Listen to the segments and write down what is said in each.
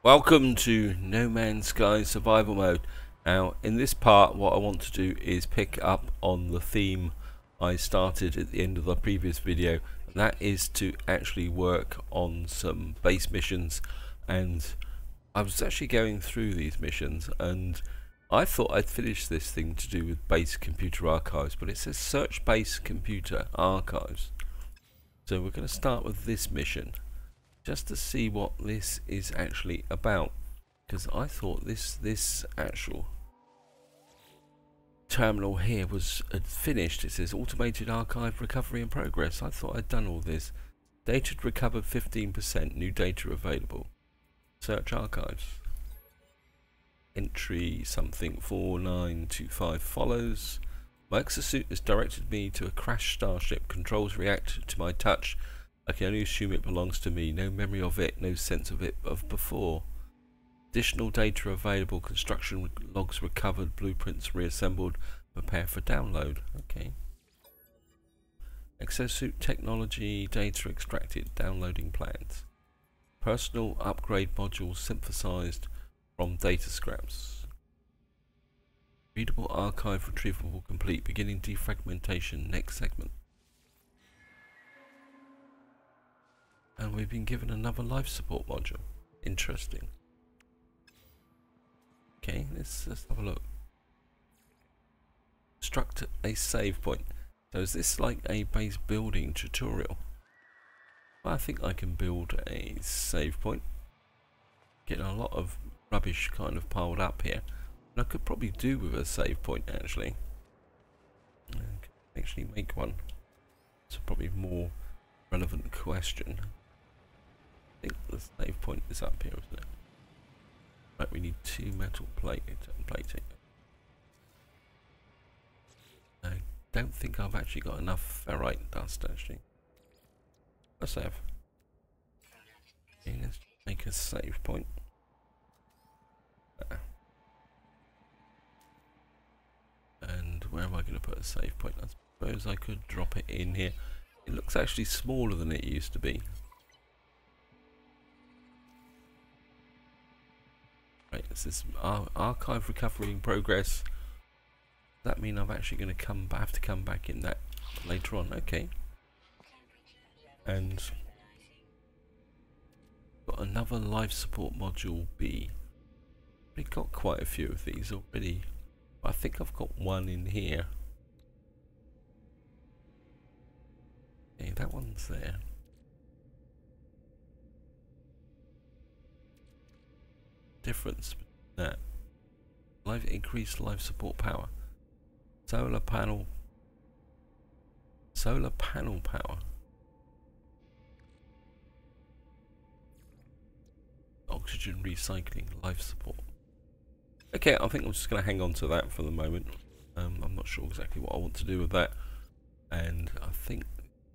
Welcome to No Man's Sky Survival Mode. Now, in this part, what I want to do is pick up on the theme I started at the end of the previous video. And that is to actually work on some base missions. And I was actually going through these missions, and I thought I'd finish this thing to do with base computer archives, but it says search base computer archives. So we're going to start with this mission, just to see what this is actually about, because I thought this actual terminal here was finished. It says automated archive recovery in progress. I thought I'd done all this. Data recovered 15%, new data available. Search archives. Entry something 4925 follows. My exosuit has directed me to a crashed starship. Controls react to my touch. I can only assume it belongs to me. No memory of it, no sense of it of before. Additional data available. Construction logs recovered. Blueprints reassembled. Prepare for download. Okay. Exosuit technology data extracted. Downloading plans. Personal upgrade modules synthesized from data scraps. Readable archive retrievable complete. Beginning defragmentation. Next segment. And we've been given another life support module. Interesting. Okay, let's have a look. Construct a save point. So is this like a base building tutorial? Well, I think I can build a save point. Getting a lot of rubbish kind of piled up here. And I could probably do with a save point actually. I could actually make one. It's probably a more relevant question. I think the save point is up here, isn't it? Right, we need 2 metal plating. I don't think I've actually got enough ferrite dust actually. Let's have. Okay, let's make a save point. And where am I going to put a save point? I suppose I could drop it in here. It looks actually smaller than it used to be. Right, this is archive recovery in progress. Does that mean I'm actually going to have to come back in that later on? Okay. And got another life support module B. We've got quite a few of these already. I think I've got one in here. Okay, that one's there. Difference that increased life support power, solar panel power, oxygen recycling, life support. Okay, I think I'm just going to hang on to that for the moment. I'm not sure exactly what I want to do with that, and I think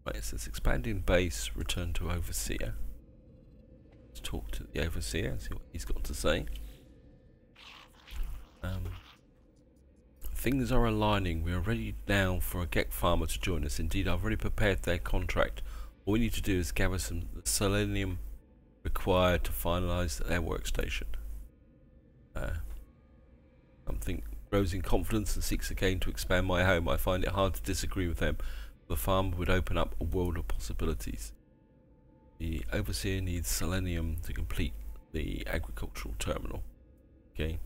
right, it says expanding base, return to overseer. Let's talk to the overseer, see what he's got to say. Things are aligning. We are ready now for a Gek farmer to join us. Indeed, I've already prepared their contract. All we need to do is gather some selenium required to finalize their workstation. Something grows in confidence and seeks again to expand my home. I find it hard to disagree with them. The farmer would open up a world of possibilities. The overseer needs selenium to complete the agricultural terminal. Okay,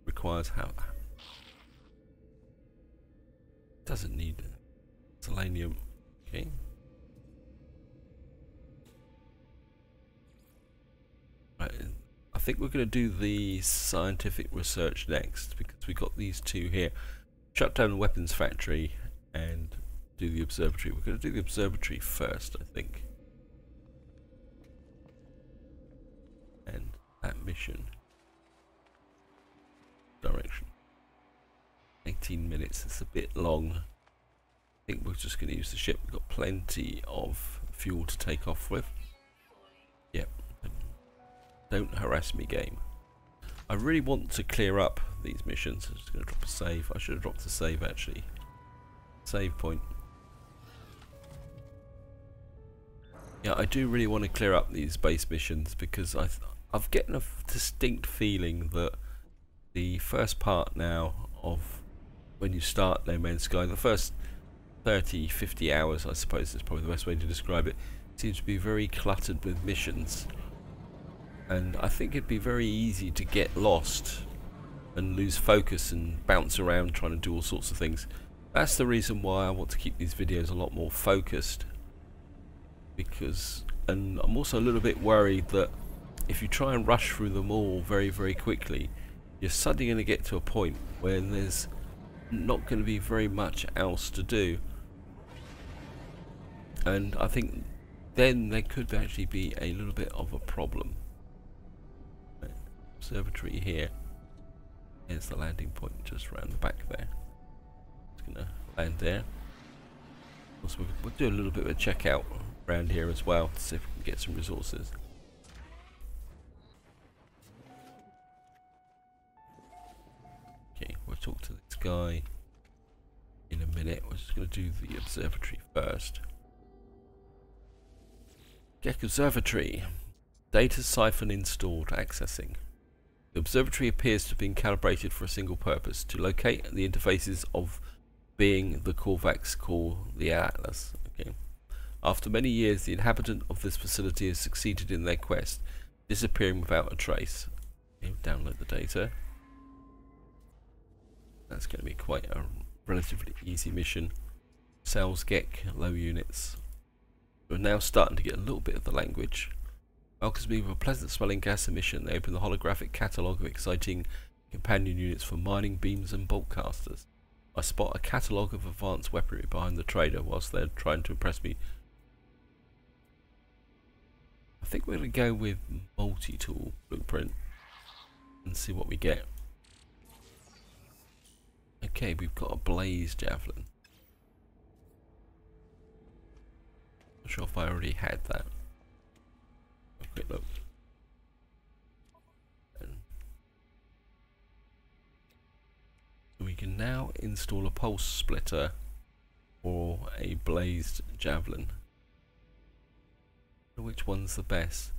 requires how? Doesn't need selenium. Okay. Right, I think we're going to do the scientific research next because we got these two here. Shut down the weapons factory and do the observatory. We're going to do the observatory first, I think. And that mission direction 18 minutes, it's a bit long. I think we're just going to use the ship. We've got plenty of fuel to take off with. Yep, don't harass me, game. I really want to clear up these missions. I'm just going to drop a save. I should have dropped a save actually. Save point. Yeah, I do really want to clear up these base missions because I've getting a distinct feeling that the first part now of when you start No Man's Sky, the first 30-50 hours I suppose is probably the best way to describe it, seems to be very cluttered with missions, and I think it'd be very easy to get lost and lose focus and bounce around trying to do all sorts of things. That's the reason why I want to keep these videos a lot more focused, and I'm also a little bit worried that if you try and rush through them all very quickly, you're suddenly going to get to a point where there's not going to be very much else to do, and I think then there could actually be a little bit of a problem. Observatory here. Here's the landing point just around the back there. It's going to land there. Also, we'll do a little bit of a checkout around here as well to see if we can get some resources. Okay, we'll talk to this guy in a minute. We're just going to do the observatory first. Get Observatory. Data siphon installed. Accessing. The observatory appears to have been calibrated for a single purpose: to locate the interfaces of being the Korvax core, the Atlas. Okay. After many years, the inhabitant of this facility has succeeded in their quest, disappearing without a trace. Okay, download the data. That's going to be quite a relatively easy mission. Cells Gek, low units. We're now starting to get a little bit of the language. Welcomes me with a pleasant smelling gas emission. They open the holographic catalogue of exciting companion units for mining beams and bolt casters. I spot a catalogue of advanced weaponry behind the trader whilst they're trying to impress me. I think we're going to go with multi-tool blueprint and see what we get. Okay, we've got a blaze javelin. Not sure if I already had that. A quick look. And we can now install a pulse splitter or a blazed javelin. Which one's the best?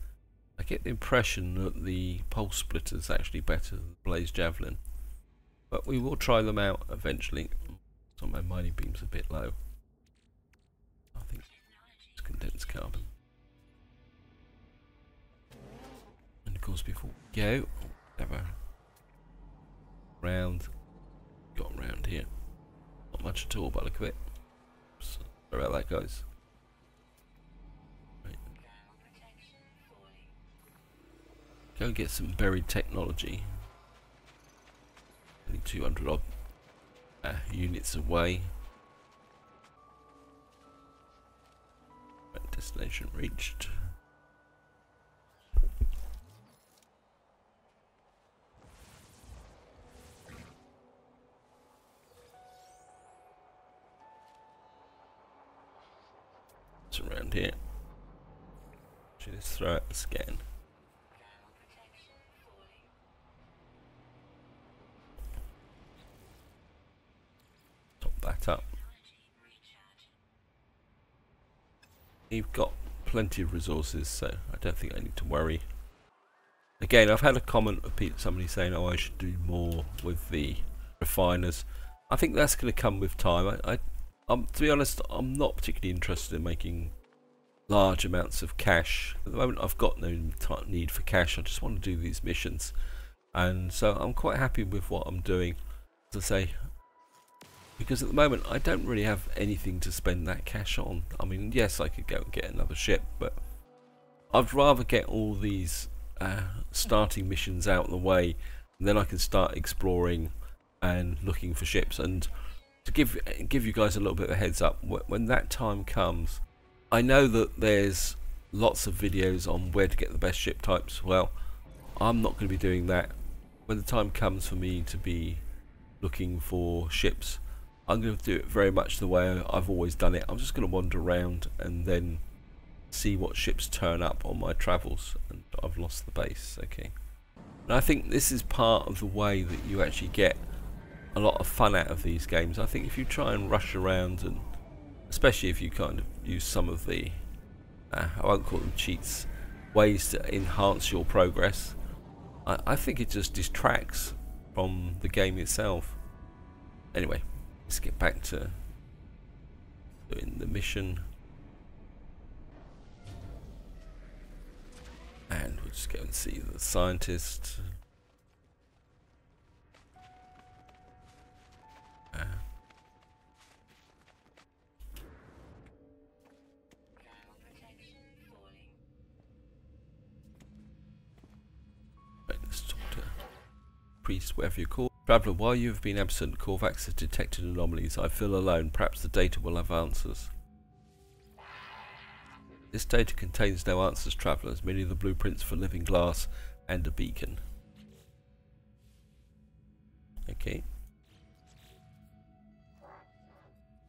I get the impression that the pulse splitter is actually better than the blazed javelin, but we will try them out eventually. So my mining beam's a bit low. I think it's condensed carbon. And of course, before we go, have a round. Got round here. Not much at all by the look of it. So, sorry about that, guys. Right. Go and get some buried technology. Only 200 odd units away. Right, destination reached. It's around here. Just throw out the scan. That up. You've got plenty of resources, so I don't think I need to worry. Again, I've had a comment of somebody saying, "Oh, I should do more with the refiners." I think that's going to come with time. To be honest, I'm not particularly interested in making large amounts of cash at the moment. I've got no need for cash. I just want to do these missions, and so I'm quite happy with what I'm doing. As I say. Because at the moment I don't really have anything to spend that cash on. I mean, yes, I could go and get another ship, but I'd rather get all these starting missions out of the way, and then I can start exploring and looking for ships. And to give you guys a little bit of a heads up, when that time comes, I know that there's lots of videos on where to get the best ship types. Well, I'm not going to be doing that. When the time comes for me to be looking for ships, I'm going to do it very much the way I've always done it. I'm just going to wander around and then see what ships turn up on my travels. And I've lost the base, okay. And I think this is part of the way that you actually get a lot of fun out of these games. I think if you try and rush around, and especially if you kind of use some of the, I won't call them cheats, ways to enhance your progress. I think it just distracts from the game itself. Anyway, let's get back to doing the mission. And we'll just go and see the scientist. Right, let's talk to priest, whatever you call. Traveller, while you have been absent, Corvax has detected anomalies. I feel alone. Perhaps the data will have answers. This data contains no answers, travellers, merely the blueprints for living glass and a beacon. Okay.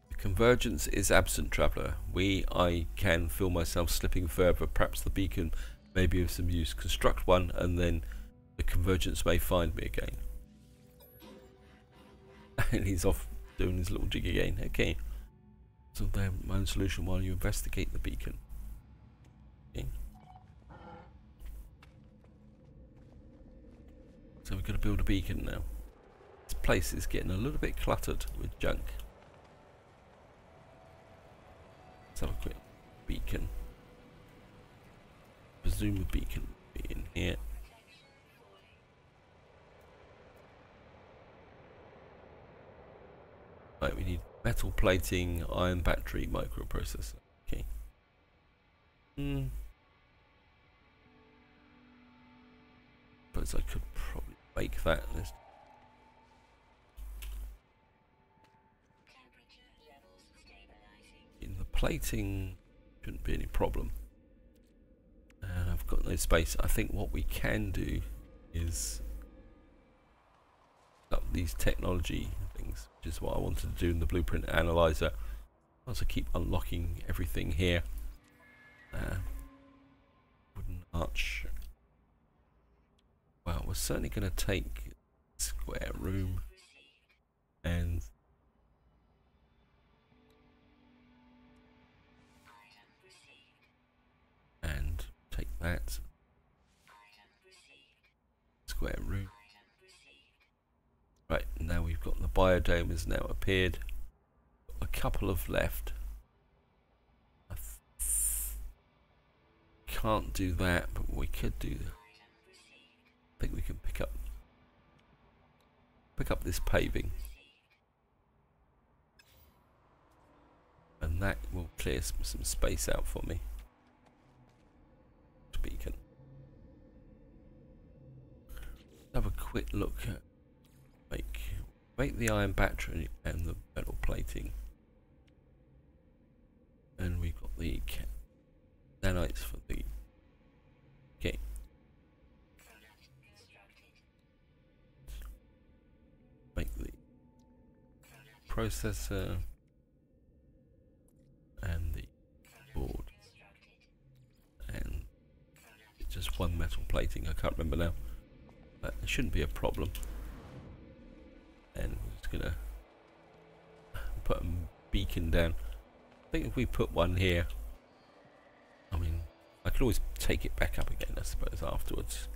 The convergence is absent, traveller. I can feel myself slipping further. Perhaps the beacon may be of some use. Construct one and then the convergence may find me again. And he's off doing his little jig again. Okay. So there's my own solution while you investigate the beacon. Okay. So we've got to build a beacon now. This place is getting a little bit cluttered with junk. Let's have a quick beacon. Presume a beacon will be in here. Right, we need metal plating, iron battery, microprocessor. Okay. Suppose I could probably make that. In the plating shouldn't be any problem. And I've got no space. I think what we can do is up these technology things, which is what I wanted to do in the blueprint analyzer. Also keep unlocking everything here. Wooden arch. Well, we're certainly going to take square room and take that square room. Right, now we've got the biodome has now appeared. A couple of left. I can't do that, but we could do that. I think we can pick up this paving, and that will clear some space out for me. Beacon. Have a quick look at make the iron battery and the metal plating, and we've got the nanites for the okay. Make the processor and the board, and it's just one metal plating. I can't remember now, but it shouldn't be a problem. And we're just gonna put a beacon down. I think if we put one here, I mean, I could always take it back up again, I suppose, afterwards.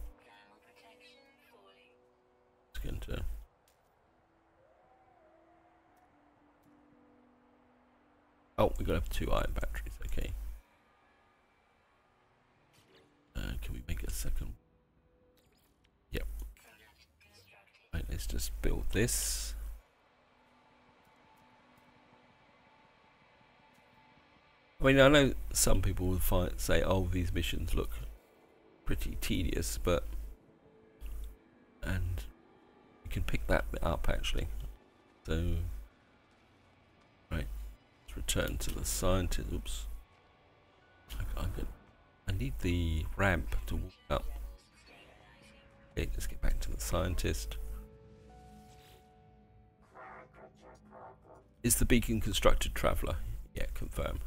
It's going to oh, we're gonna have 2 iron batteries. Okay. Can we make a second? Yep. Right, let's just build this. I mean, I know some people will say, oh, these missions look pretty tedious, but and you can pick that bit up actually. So right, let's return to the scientist. Oops, I need the ramp to walk up. Okay, let's get back to the scientist. Is the beacon constructed, traveller? Yeah, confirm.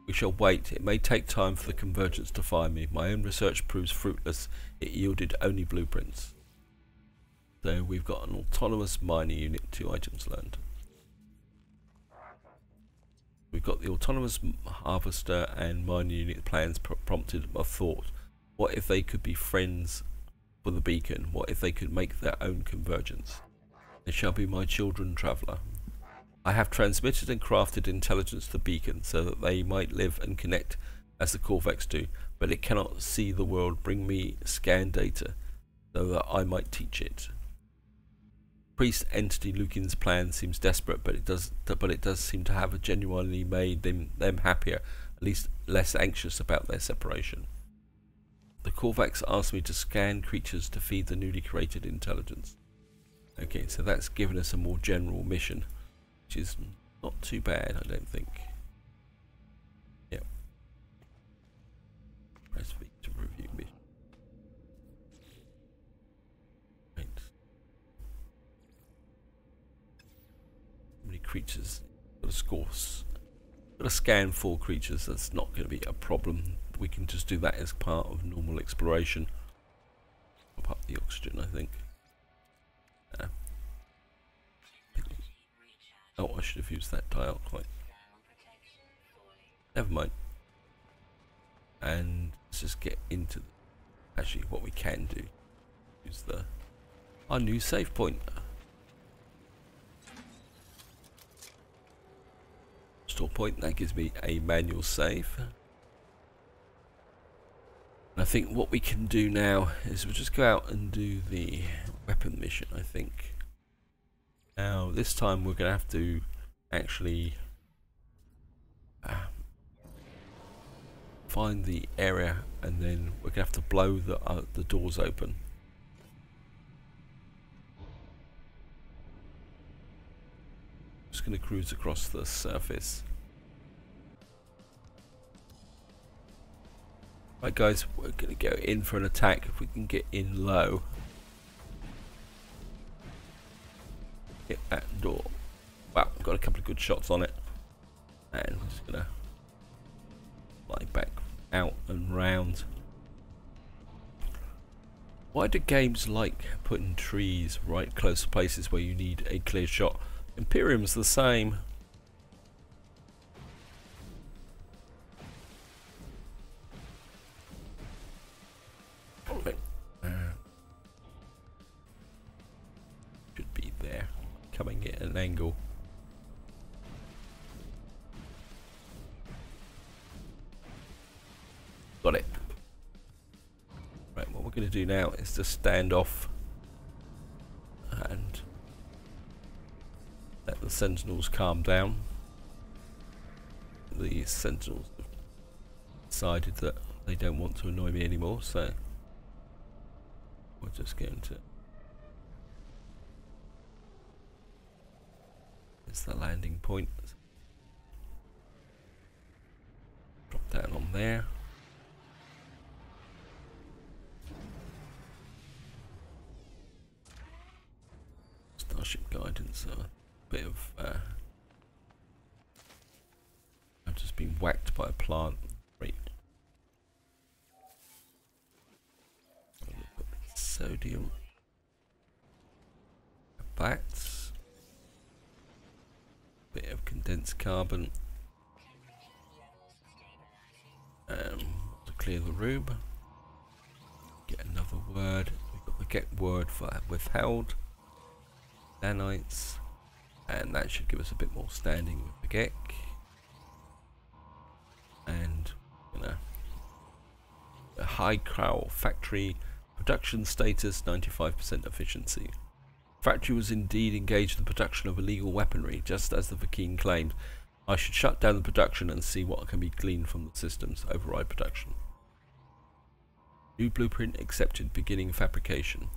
We shall wait. It may take time for the convergence to find me. My own research proves fruitless. It yielded only blueprints. So we've got an autonomous mining unit, 2 items learned. We we've got the autonomous harvester and mine unit plans prompted a thought. What if they could be friends for the beacon? What if they could make their own convergence? They shall be my children, traveller. I have transmitted and crafted intelligence to the beacon so that they might live and connect as the Corvex do, but it cannot see the world. Bring me scan data so that I might teach it. Priest entity Lukin's plan seems desperate, but it does seem to have genuinely made them happier, at least less anxious about their separation. The Corvex asked me to scan creatures to feed the newly created intelligence. Okay, so that's given us a more general mission, which is not too bad, I don't think. Yep. Press V to review mission. Right. How many creatures? Got to score. Got to scan 4 creatures. That's not going to be a problem. We can just do that as part of normal exploration. Pop up the oxygen, I think. Oh, I should have used that dial quite. Never mind. And let's just get into actually what we can do. Use our new save point. Store point, that gives me a manual save. And I think what we can do now is we'll just go out and do the weapon mission, I think. Now this time we're going to have to actually find the area, and then we're going to have to blow the doors open. Just going to cruise across the surface. Right guys, we're going to go in for an attack if we can get in low. Hit that door. Wow, we've got a couple of good shots on it. And we're just going to fly back out and round. Why do games like putting trees right close to places where you need a clear shot? Imperium's the same. Should be there, coming at an angle. Got it. Right, what we're going to do now is just stand off and let the Sentinels calm down. The Sentinels have decided that they don't want to annoy me anymore, so we're just going to. It's the landing point. Drop down on there. Starship guidance, a bit of I've just been whacked by a plant. Great. Sodium. Bats. Bit of condensed carbon. To clear the room. Get another word. We've got the get word for withheld. Nanites, and that should give us a bit more standing with the GEC. And a high Crow factory production status, 95% efficiency. Factory was indeed engaged in the production of illegal weaponry, just as the Vakeen claimed. I should shut down the production and see what can be gleaned from the systems. Override production. New blueprint accepted. Beginning fabrication.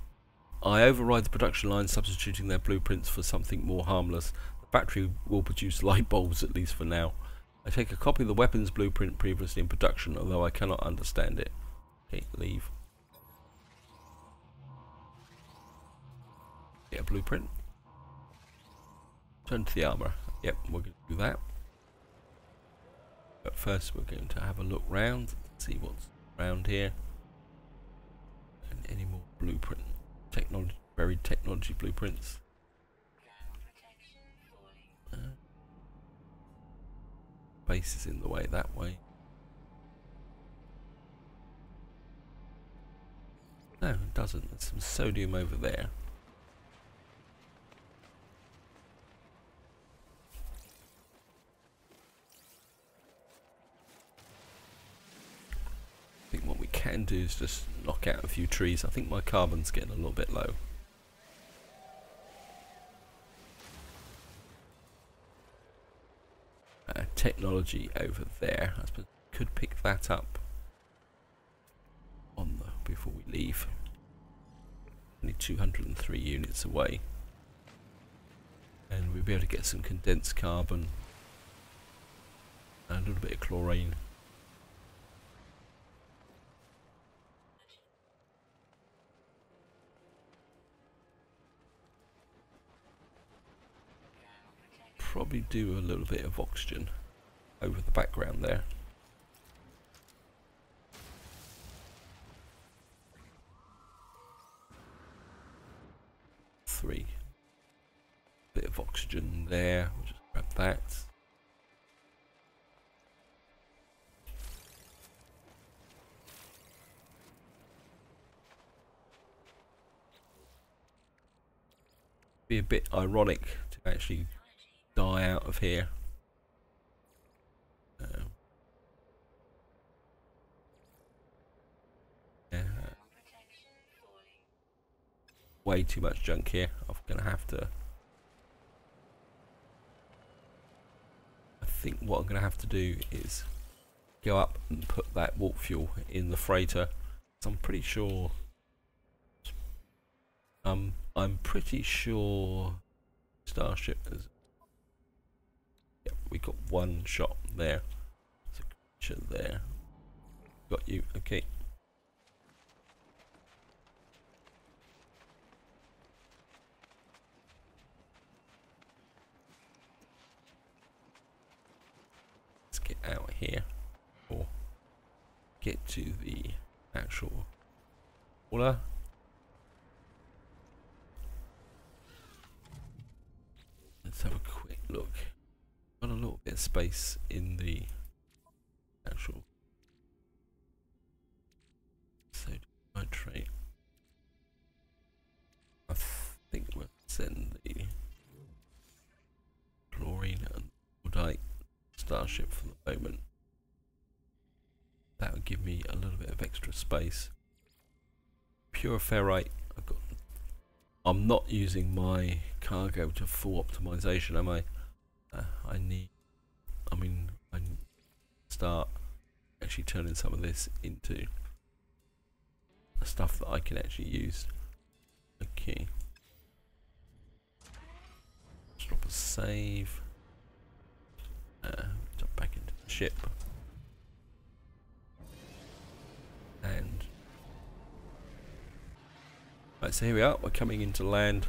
I override the production line, substituting their blueprints for something more harmless. The factory will produce light bulbs, at least for now. I take a copy of the weapons blueprint previously in production, although I cannot understand it. Okay, leave. Get a blueprint. Turn to the armourer. Yep, we're going to do that. But first we're going to have a look round, see what's around here. And any more blueprint. Technology, buried technology blueprints. space is in the way that way. No, it doesn't. There's some sodium over there. I think what we can do is just knock out a few trees. I think my carbon's getting a little bit low. Technology over there. I suppose we could pick that up on the before we leave. Only 203 units away, and we'll be able to get some condensed carbon and a little bit of chlorine. Probably do a little bit of oxygen over the background there. Three. Bit of oxygen there. We'll just grab that. Be a bit ironic to actually die out of here. Yeah. Way too much junk here. I'm gonna have to. I think what I'm gonna have to do is go up and put that warp fuel in the freighter. So I'm pretty sure. I'm pretty sure Starship has. Yep, we got one shot there. There's a creature there. Got you. Okay. Let's get out here, or get to the actual water. Let's have a quick look. Got a little bit of space in the actual sodium nitrate. I think we'll send the chlorine and woodite Starship for the moment. That would give me a little bit of extra space. Pure ferrite. I'm not using my cargo to full optimization, am I? I need to start actually turning some of this into stuff that I can actually use. Okay. Let's drop a save. Jump back into the ship. And right, so here we are, we're coming into land.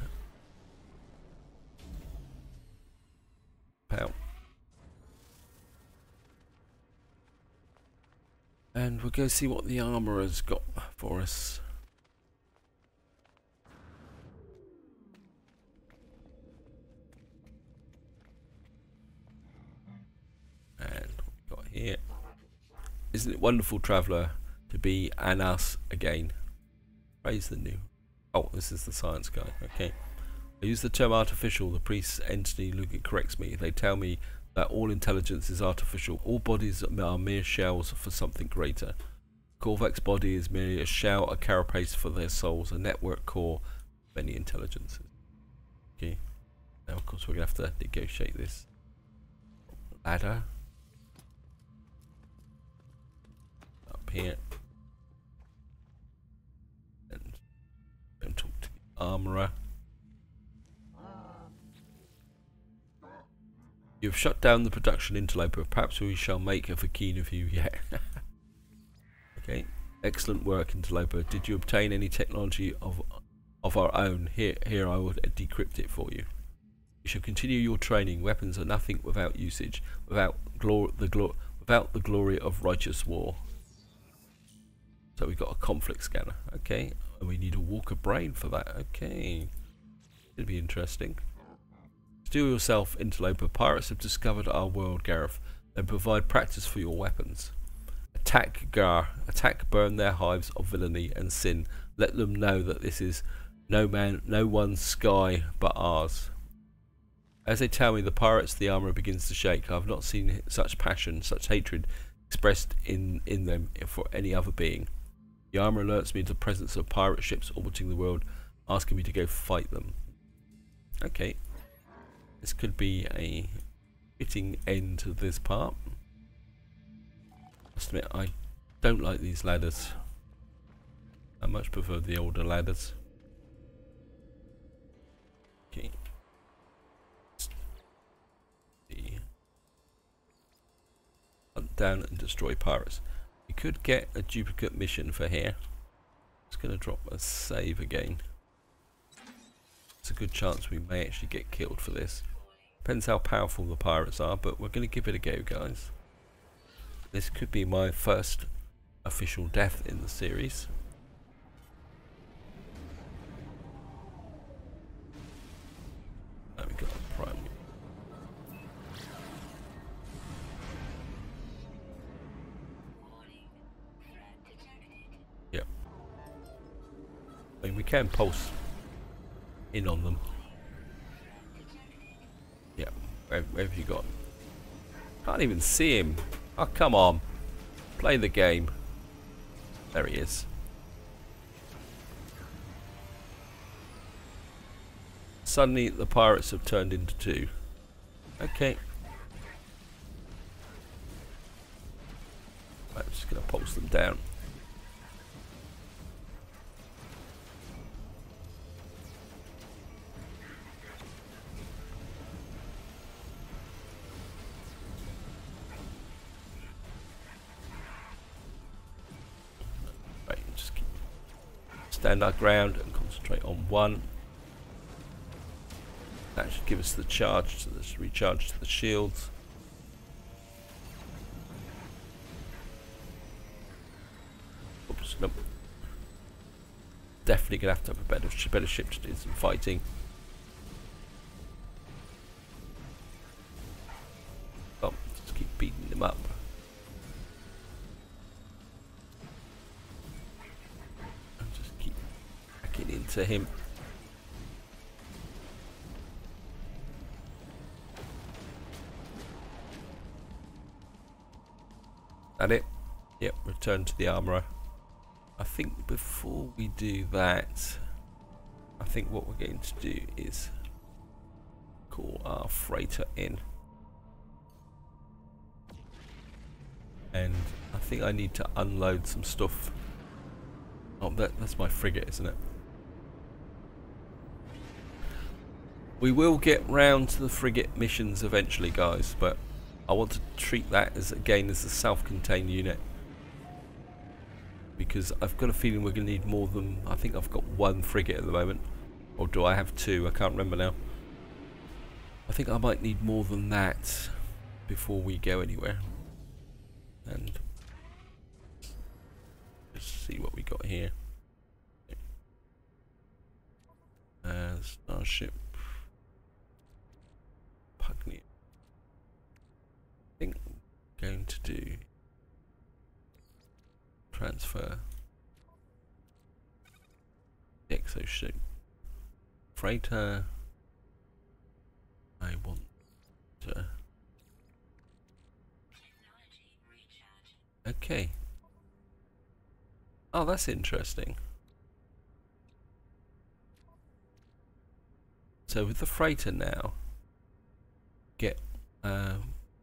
Out. And we'll go see what the Armourer's got for us. And what we got here. Isn't it wonderful, traveller, to be an us again? Praise the new. Oh, this is the science guy. Okay. I use the term artificial. The priest's entity corrects me. They tell me that all intelligence is artificial. All bodies are mere shells for something greater. Korvac's body is merely a shell, a carapace for their souls, a network core of many intelligences. Okay. Now, of course, we're going to have to negotiate this ladder. Up here. And then talk to the Armourer. You have shut down the production interloper. Perhaps we shall make a fakeen of you yet. Okay. Excellent work, interloper. Did you obtain any technology of our own? Here I will decrypt it for you. You shall continue your training. Weapons are nothing without usage, without the glory of righteous war. So we've got a conflict scanner. Okay. And we need a Walker brain for that. Okay. It'll be interesting. Steal yourself, interloper. Pirates have discovered our world, Gareth. They provide practice for your weapons. Attack, burn their hives of villainy and sin. Let them know that this is no one's sky but ours. As they tell me, the pirates of the Armourer begins to shake. I have not seen such passion, such hatred expressed in them for any other being. The Armourer alerts me to the presence of pirate ships orbiting the world, asking me to go fight them. Okay, this could be a fitting end to this part. Must admit, I don't like these ladders. I much prefer the older ladders. Okay. Hunt down and destroy pirates. We could get a duplicate mission for here. It's going to drop a save again. It's a good chance we may actually get killed for this. Depends how powerful the pirates are, but we're going to give it a go, guys. This could be my first official death in the series. There we go, primary. Yep. I mean, we can pulse in on them. Yep. Where have you got? Can't even see him. Oh, come on. Play the game. There he is. Suddenly the pirates have turned into two. Okay. Right, I'm just going to pulse them down. Right, just keep stand our ground and concentrate on one. That should give us the charge to this recharge to the shields. Oops, nope. Definitely gonna have to have a better ship to do some fighting. Oh, just keep beating them up. And just keep hacking into him. That it? Yep, return to the Armourer. I think before we do that, I think what we're going to do is call our freighter in. And I think I need to unload some stuff. Oh, that's my frigate, isn't it? We will get round to the frigate missions eventually, guys, but I want to treat that as, again, as a self-contained unit, because I've got a feeling we're going to need more than, I think I've got one frigate at the moment, or do I have two? I can't remember now. I think I might need more than that before we go anywhere. And just see what we got here. Starship Pugny. I think I'm going to do transfer the exosuit freighter. I want to. Okay. Oh, that's interesting. So with the freighter now, get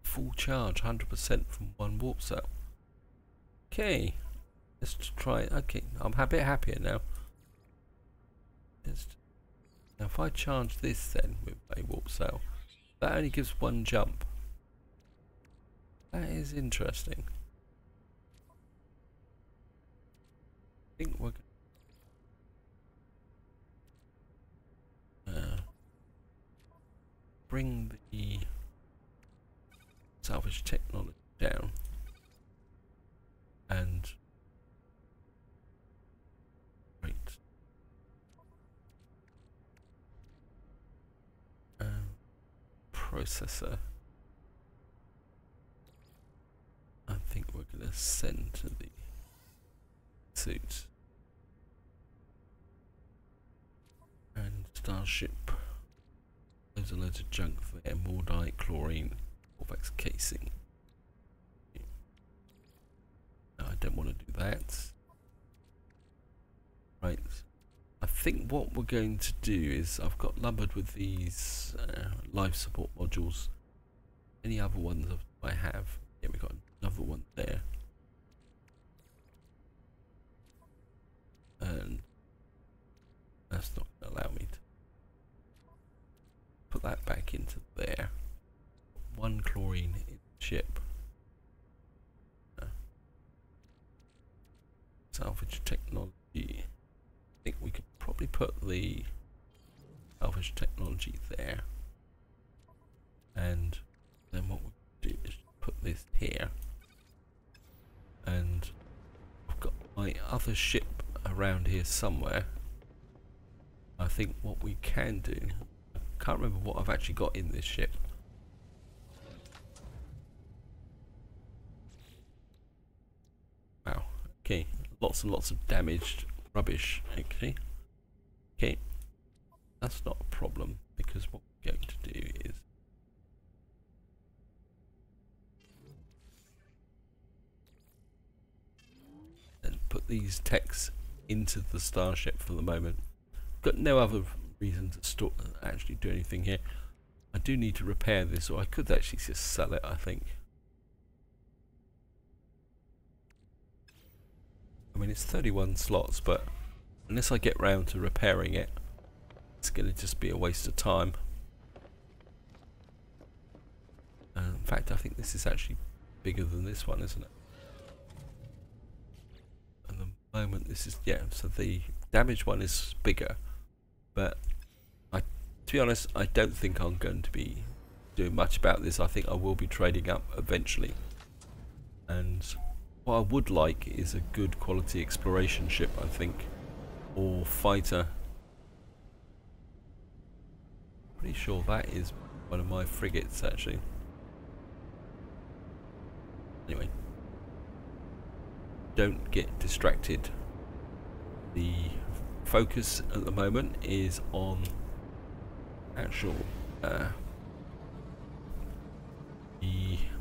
full charge, 100% from one warp cell. Okay, let's try it. Okay, I'm a bit happier now. Now if I charge this then with a warp cell, that only gives one jump. That is interesting. I think we're gonna bring the salvage technology down and processor send to the suit. And Starship. There's a load of junk there. Mordite, chlorine, Corvex casing. No, I don't want to do that. Right. I think what we're going to do is, I've got lumbered with these life support modules. Any other ones I have? Yeah, we've got another one there. And that's not going to allow me to put that back into there. One chlorine in the ship. Salvage technology. I think we could probably put the salvage technology there. And then what we'll do is put this here. And I've got my other ship around here somewhere. I think what we can do, I can't remember what I've actually got in this ship. Wow, okay, lots and lots of damaged rubbish actually. Okay, that's not a problem, because what we're going to do is and put these techs into the starship for the moment. Got no other reason to actually do anything here. I do need to repair this, or I could actually just sell it, I think. I mean, it's 31 slots, but unless I get round to repairing it, it's going to just be a waste of time. In fact, I think this is actually bigger than this one, isn't it? At the moment, this is, yeah, so the damaged one is bigger, but to be honest, I don't think I'm going to be doing much about this. I think I will be trading up eventually. And what I would like is a good quality exploration ship, I think, or fighter. Pretty sure that is one of my frigates actually. Anyway, don't get distracted. The focus at the moment is on actual the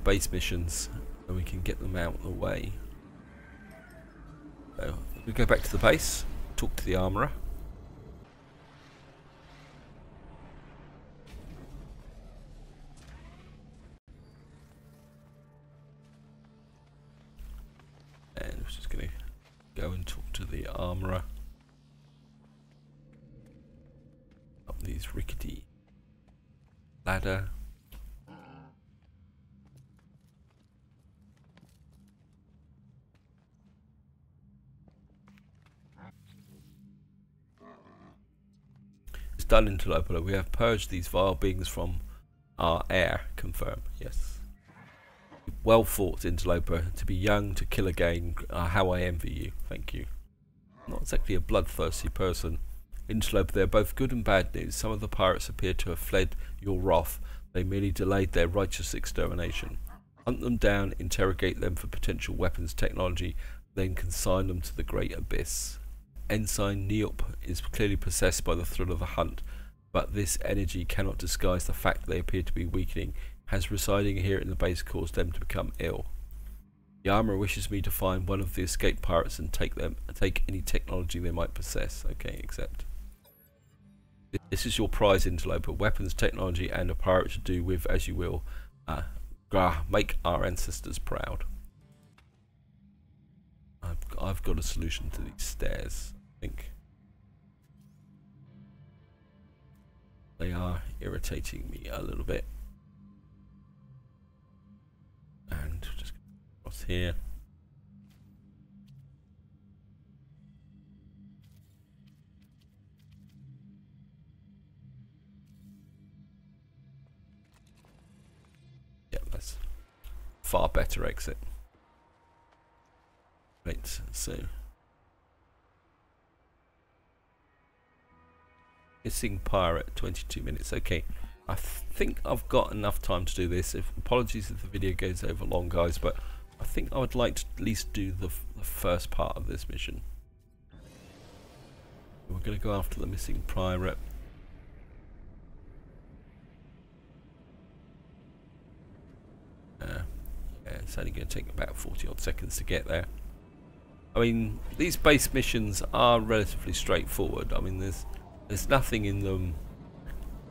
base missions, so we can get them out of the way. So we go back to the base, talk to the Armourer. And we're just going to go and talk to the Armourer. Up these rickety ladder. It's done, Interloper. We have purged these vile beings from our air. Confirm. Yes. Well fought, Interloper. To be young, to kill again. How I envy you. Thank you. Not exactly a bloodthirsty person. Interloper, they are both good and bad news. Some of the pirates appear to have fled your wrath. They merely delayed their righteous extermination. Hunt them down, interrogate them for potential weapons technology, then consign them to the great abyss. Ensign Neop is clearly possessed by the thrill of the hunt, but this energy cannot disguise the fact they appear to be weakening. Has residing here in the base caused them to become ill? The Armourer wishes me to find one of the escaped pirates and take any technology they might possess. Okay, accept. This is your prize, Interloper. Weapons, technology, and a pirate to do with as you will. Make our ancestors proud. I've got a solution to these stairs, I think. They are irritating me a little bit. And just across here. Yeah, that's far better exit. Right, so missing pirate, 22 minutes. Okay, I think I've got enough time to do this. Apologies if the video goes over long, guys, but I think I would like to at least do the first part of this mission. We're going to go after the missing pirate. Yeah, it's only going to take about 40 odd seconds to get there. I mean, these base missions are relatively straightforward. I mean, there's nothing in them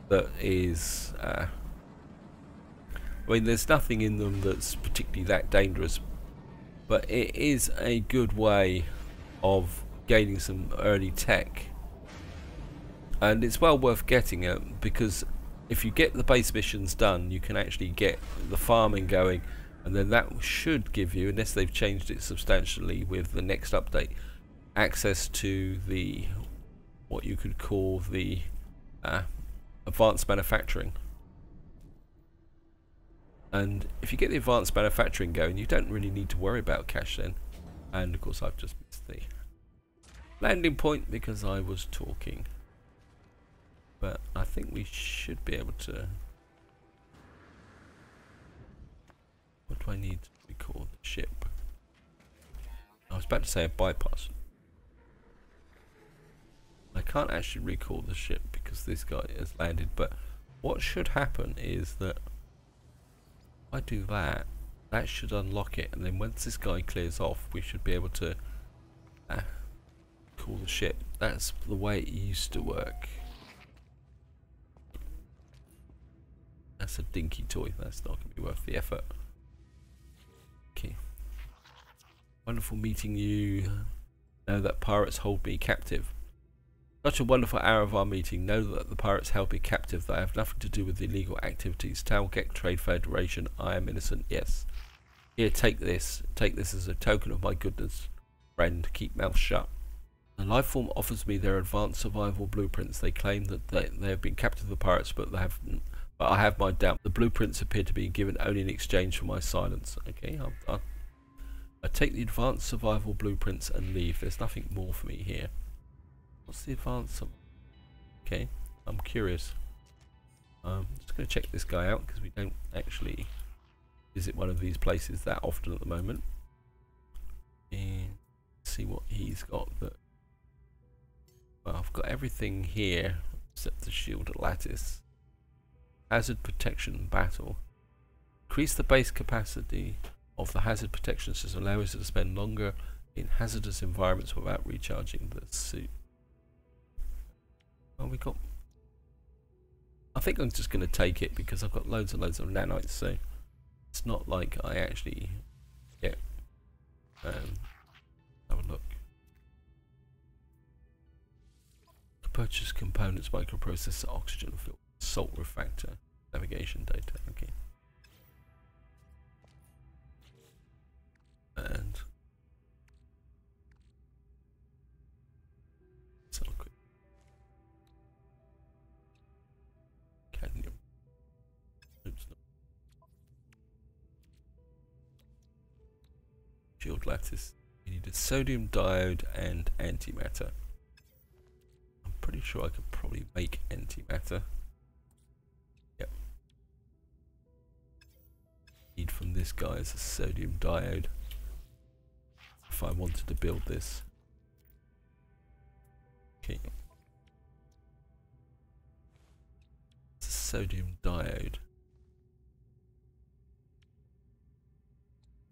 that is there's nothing in them that's particularly that dangerous, but it is a good way of gaining some early tech, and it's well worth getting it, because if you get the base missions done, you can actually get the farming going, and then that should give you, unless they've changed it substantially with the next update, access to the what you could call the advanced manufacturing. And if you get the advanced manufacturing going, you don't really need to worry about cash then. And of course I've just missed the landing point because I was talking. But I think we should be able to... What do I need to record the ship? I was about to say a bypass. I can't actually recall the ship because this guy has landed, but what should happen is that if I do that, that should unlock it, and then once this guy clears off, we should be able to call the ship. That's the way it used to work. That's a dinky toy. That's not going to be worth the effort. Okay. Wonderful meeting you. Know that pirates hold me captive. Such a wonderful hour of our meeting. Know that the pirates held me captive. That I have nothing to do with illegal activities. Talgek Trade Federation. I am innocent. Yes. Here, take this. Take this as a token of my goodness. Friend, keep mouth shut. The life form offers me their advanced survival blueprints. They claim that they have been captive of the pirates, but I have my doubt. The blueprints appear to be given only in exchange for my silence. Okay, I'm done. I take the advanced survival blueprints and leave. There's nothing more for me here. What's the advanced? Okay, I'm curious. I'm just going to check this guy out because we don't actually visit one of these places that often at the moment. And see what he's got. That, well, I've got everything here except the shielded lattice. Hazard protection battle. Increase the base capacity of the hazard protection system. Allow us to spend longer in hazardous environments without recharging the suit. Well, we got... I think I'm just going to take it because I've got loads and loads of nanites, so it's not like I actually get... have a look. Purchase components, microprocessor, oxygen filter, salt refractor, navigation data. Okay. And so quick. Cadmium. Oops, no. Shield lattice. We need a sodium diode and antimatter. I'm pretty sure I could probably make antimatter. Yep. Need from this guy is a sodium diode. If I wanted to build this. Okay. It's a sodium diode.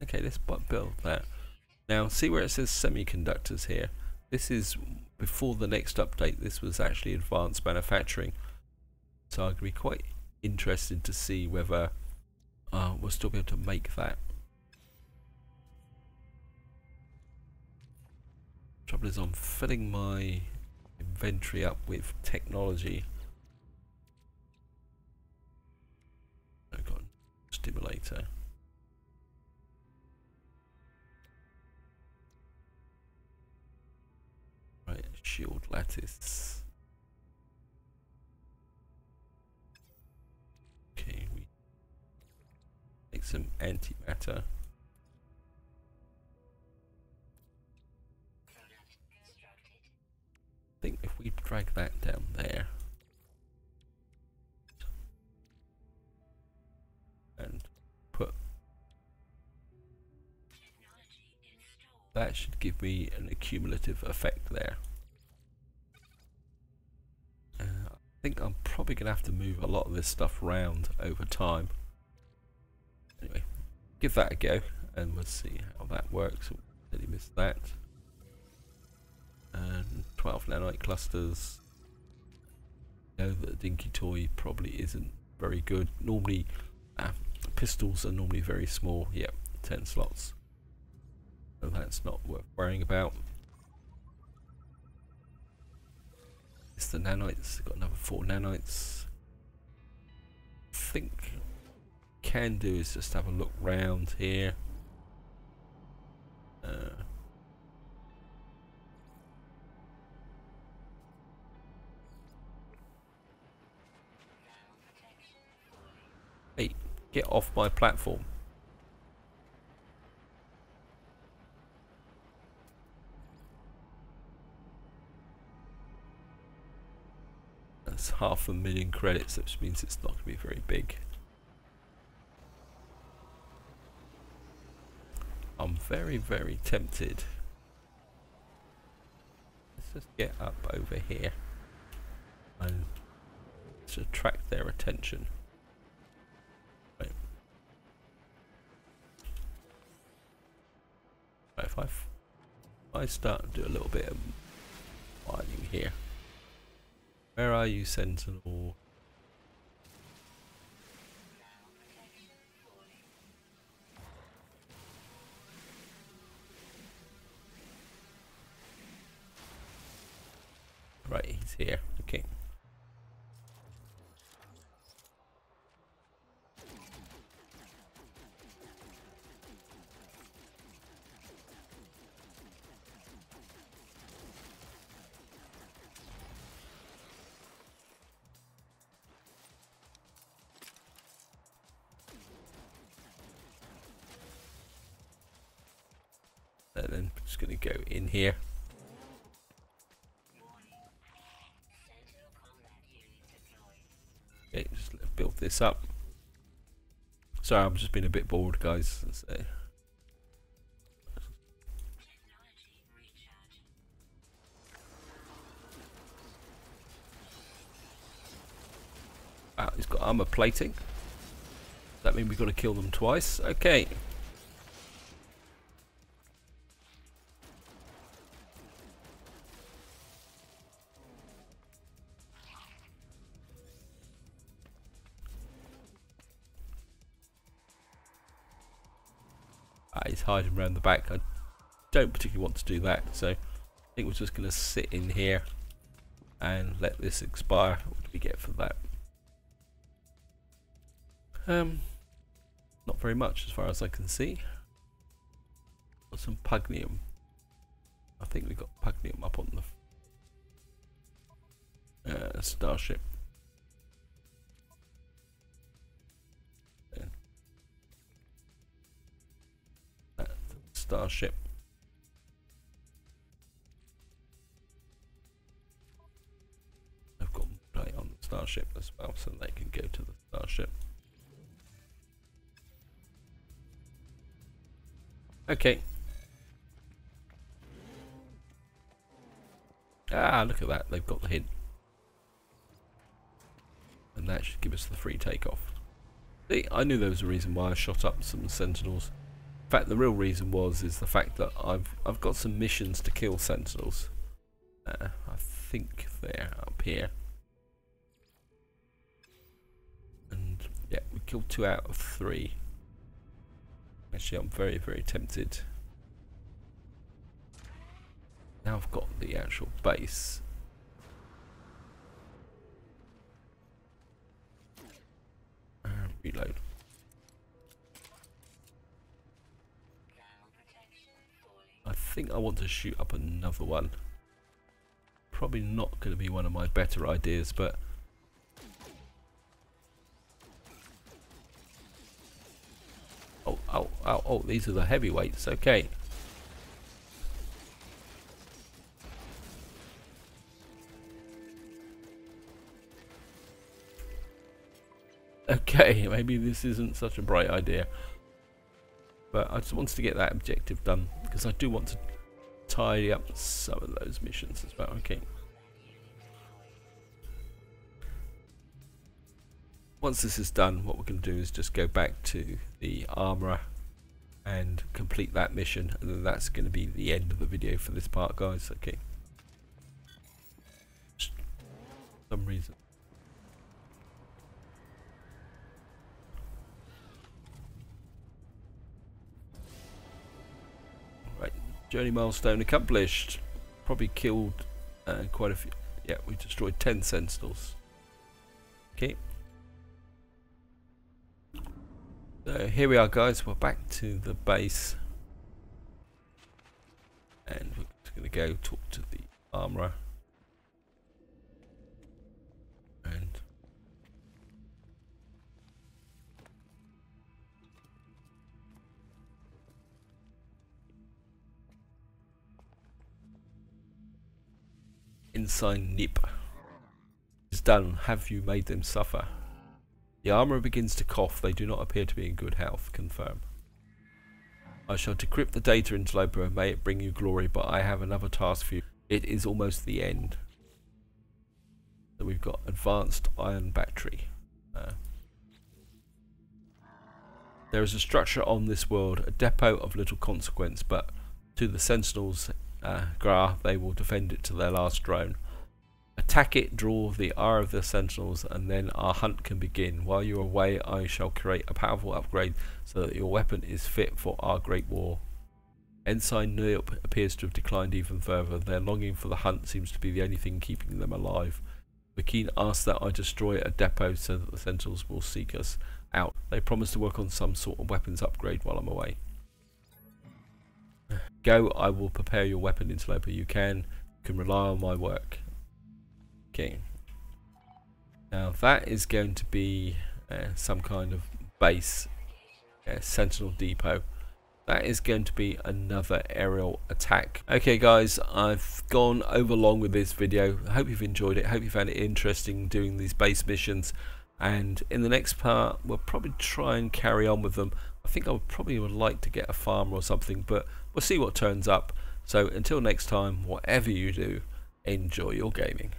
Okay, let's build that. Now, see where it says semiconductors here? This is before the next update. This was actually advanced manufacturing. So I'd be quite interested to see whether we'll still be able to make that. Trouble is, I'm filling my inventory up with technology. I've got a stimulator. Right, shield lattice. Okay, we make some antimatter. I think if we drag that down there and put that should give me an accumulative effect there. I think I'm probably going to have to move a lot of this stuff around over time. Anyway, give that a go and we'll see how that works. Did he miss that? And 12 nanite clusters. Know that the dinky toy probably isn't very good. Normally pistols are normally very small. Yep, 10 slots. So that's not worth worrying about. It's the nanites. Got another 4 nanites. I think can do is just have a look round here. Hey, get off my platform. That's 500,000 credits, which means it's not going to be very big. I'm very, very tempted. Let's just get up over here and to attract their attention. Right. If I start to do a little bit of mining here. Where are you, Sentinel? Right, he's here. Okay. And then I'm just going to go in here. Okay, just build this up. Sorry, I'm just being a bit bored, guys. So. Wow, he's got armor plating. Does that mean we've got to kill them twice? Okay. He's hiding around the back. I don't particularly want to do that, so I think we're just going to sit in here and let this expire. What do we get for that? Not very much as far as I can see. Got some pugnium. I think we got pugnium up on the starship. Starship. I've got play on the starship as well, so they can go to the starship. Okay. Ah, look at that. They've got the hint. And that should give us the free takeoff. See, I knew there was a reason why I shot up some Sentinels. In fact, the real reason is the fact that I've got some missions to kill Sentinels. I think they're up here. And yeah, we killed 2 out of 3. Actually, I'm very, very tempted. Now I've got the actual base. Reload. I think I want to shoot up another one. Probably not going to be one of my better ideas, but oh, these are the heavyweights. Okay. Okay, maybe this isn't such a bright idea. But I just wanted to get that objective done because I do want to tidy up some of those missions as well. Okay. Once this is done, what we're going to do is just go back to the Armourer and complete that mission, and then that's going to be the end of the video for this part, guys. Okay. For some reason. Right, journey milestone accomplished. Probably killed quite a few. Yeah, we destroyed 10 Sentinels. Okay. So here we are, guys. We're back to the base, and we're just going to go talk to the Armourer. And ensign Nip is done. Have you made them suffer? The Armourer begins to cough. They do not appear to be in good health. Confirm. I shall decrypt the data interloper. May it bring you glory, but I have another task for you. It is almost the end. So we've got advanced ion battery. There is a structure on this world, a depot of little consequence, but to the Sentinels, they will defend it to their last drone. Attack it, draw the ire of the Sentinels, and then our hunt can begin. While you are away, I shall create a powerful upgrade so that your weapon is fit for our great war. Ensign Neup appears to have declined even further. Their longing for the hunt seems to be the only thing keeping them alive. McKean asks that I destroy a depot so that the Sentinels will seek us out. They promise to work on some sort of weapons upgrade while I'm away. Go, I will prepare your weapon interloper. You can rely on my work. Okay. Now that is going to be some kind of base, Sentinel depot. That is going to be another aerial attack. Okay guys, I've gone over long with this video. I hope you've enjoyed it. I hope you found it interesting doing these base missions. And in the next part, we'll probably try and carry on with them. I think I would like to get a farm or something, but we'll see what turns up. So until next time, whatever you do, enjoy your gaming.